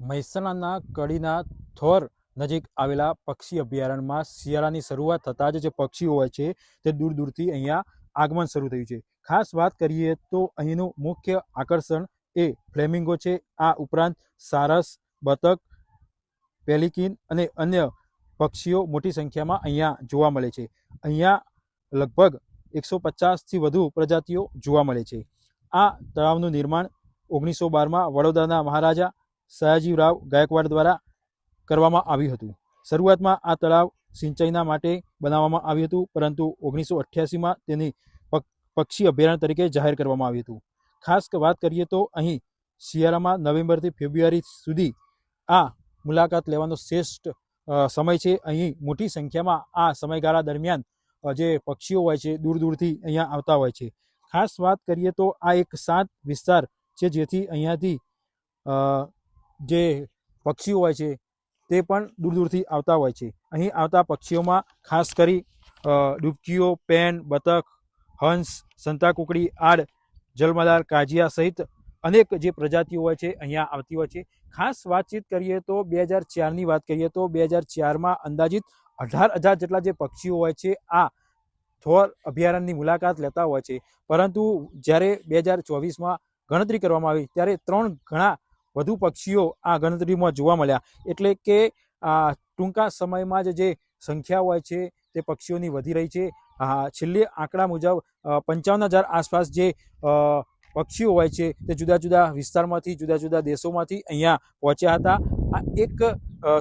મહેસાણાના કડીના થોર નજીક આવેલા પક્ષી અભયારણ્યમાં શિયાળાની શરૂઆત થતાં જ જે પક્ષીઓ હોય છે તે દૂર દૂરથી અહીંયા આગમન શરૂ થયું છે. ખાસ વાત કરીએ તો અહીંનું મુખ્ય આકર્ષણ એ ફ્લેમિંગો છે. આ ઉપરાંત સારસ, બતક, પેલિકિન અને અન્ય પક્ષીઓ મોટી સંખ્યામાં અહીંયા જોવા મળે છે. અહીંયા લગભગ 150થી વધુ પ્રજાતિઓ જોવા મળે છે. આ તળાવનું નિર્માણ 1912માં વડોદરાના મહારાજા સયાજીરાવ ગાયકવાડ દ્વારા કરવામાં આવ્યું હતું. શરૂઆતમાં આ તળાવ સિંચાઈના માટે બનાવવામાં આવ્યું હતું, પરંતુ 1988માં તેની પક્ષી અભયારણ્ય તરીકે જાહેર કરવામાં આવ્યું હતું. ખાસ વાત કરીએ તો અહીં શિયાળામાં નવેમ્બરથી ફેબ્રુઆરી સુધી આ મુલાકાત લેવાનો શ્રેષ્ઠ સમય છે. અહીં મોટી સંખ્યામાં આ સમયગાળા દરમિયાન જે પક્ષીઓ હોય છે દૂર દૂરથી અહીંયા આવતા હોય છે. ખાસ વાત કરીએ તો આ એક શાંત વિસ્તાર છે, જેથી અહીંયાથી જે પક્ષીઓ હોય છે તે પણ દૂર દૂરથી આવતા હોય છે. અહીં આવતા પક્ષીઓમાં ખાસ કરી ડૂબકીઓ, પેન, બતક, હંસ, સંતાકુકડી, આડ, જલમદાર, કાજિયા સહિત અનેક જે પ્રજાતિઓ હોય છે અહીંયા આવતી હોય છે. ખાસ વાતચીત કરીએ તો 2004ની વાત કરીએ તો 2004માં અંદાજિત 18,000 જેટલા જે પક્ષીઓ હોય છે આ થોર અભયારણ્યની મુલાકાત લેતા હોય છે. પરંતુ જ્યારે 2024માં ગણતરી કરવામાં આવી ત્યારે 3 ગણા વધુ પક્ષીઓ આ ગણતરીમાં જોવા મળ્યા. એટલે કે ટૂંકા સમયમાં જ જે સંખ્યા હોય છે તે પક્ષીઓની વધી રહી છે. છેલ્લે આંકડા મુજબ 55,000 આસપાસ જે પક્ષીઓ હોય છે તે જુદા જુદા વિસ્તારમાંથી, જુદા જુદા દેશોમાંથી અહીંયા પહોંચ્યા હતા. આ એક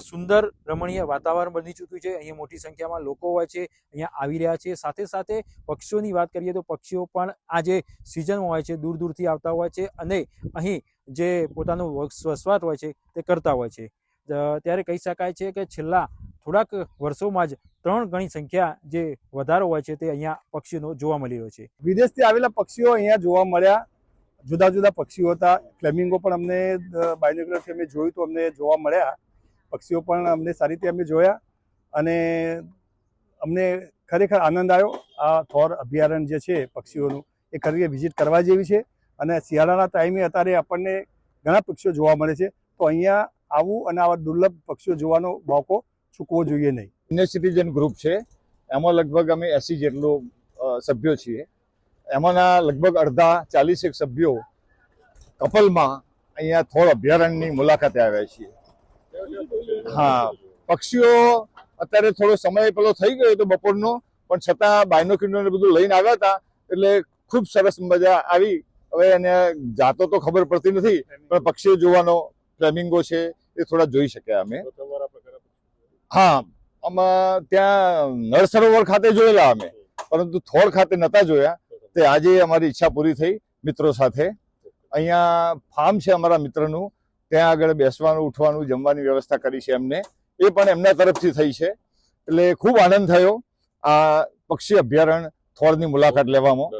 સુંદર રમણીય વાતાવરણ બની ચૂક્યું છે. અહીંયા મોટી સંખ્યામાં લોકો હોય છે, અહીંયા આવી રહ્યા છે. સાથે સાથે પક્ષીઓની વાત કરીએ તો પક્ષીઓ પણ આ જે સિઝનમાં હોય છે દૂર દૂરથી આવતા હોય છે અને અહીં જે પોતાનું વસવાટ હોય છે તે કરતા હોય છે. ત્યારે કહી શકાય છે કે છેલ્લા થોડાક વર્ષોમાં જ 3 ગણી સંખ્યા જે વધારો હોય છે તે અહીંયા પક્ષીઓનો જોવા મળી રહ્યો છે. વિદેશથી આવેલા પક્ષીઓ અહીંયા જોવા મળ્યા. જુદા જુદા પક્ષીઓ હતા. ફ્લેમિંગો પણ અમને બાયનોક્યુલરથી અમે જોયું તો અમને જોવા મળ્યા. પક્ષીઓ પણ અમને સારી રીતે અમે જોયા અને અમને ખરેખર આનંદ આવ્યો. આ થોર અભયારણ્ય જે છે પક્ષીઓનું એ ખરેખર વિઝિટ કરવા જેવી છે અને શિયાળાના ટાઈમે અત્યારે આપણને ઘણા પક્ષીઓ જોવા મળે છે. તો અહીંયા આવવું અને આવા દુર્લભ પક્ષીઓ જોવાનો મોકો ચૂકવો જોઈએ નહીં. સિનિયર સિટીઝન ગ્રુપ છે, એમાં લગભગ અમે 80 જેટલો સભ્યો છીએ. એમાંના લગભગ અડધા 40 સભ્યો કપલમાં અહીંયા થોર અભયારણ્યની મુલાકાતે આવ્યા છીએ. હા, પક્ષીઓ અત્યારે થોડો સમય પેલો થઈ ગયો હતો બપોરનો, પણ છતાં બાયનોક્યુલર બધું લઈને આવ્યા હતા એટલે ખૂબ સરસ મજા આવી. હવે એને જાતો તો ખબર પડતી નથી, પણ પક્ષીઓ જોવાનો ફ્લેમિંગો છે એ થોડા જોઈ શક્યા અમે. હા, આમાં ત્યાં નળ સરોવર ખાતે જોયેલા અમે, પરંતુ થોર ખાતે નહોતા જોયા. તે આજે અમારી ઈચ્છા પૂરી થઈ મિત્રો સાથે. અહીંયા ફાર્મ છે અમારા મિત્રનું, ત્યાં આગળ બેસવાનું, ઉઠવાનું, જમવાની વ્યવસ્થા કરી છે એમને. એ પણ એમના તરફથી થઈ છે. એટલે ખૂબ આનંદ થયો આ પક્ષી અભયારણ્ય થોરની મુલાકાત લેવામાં.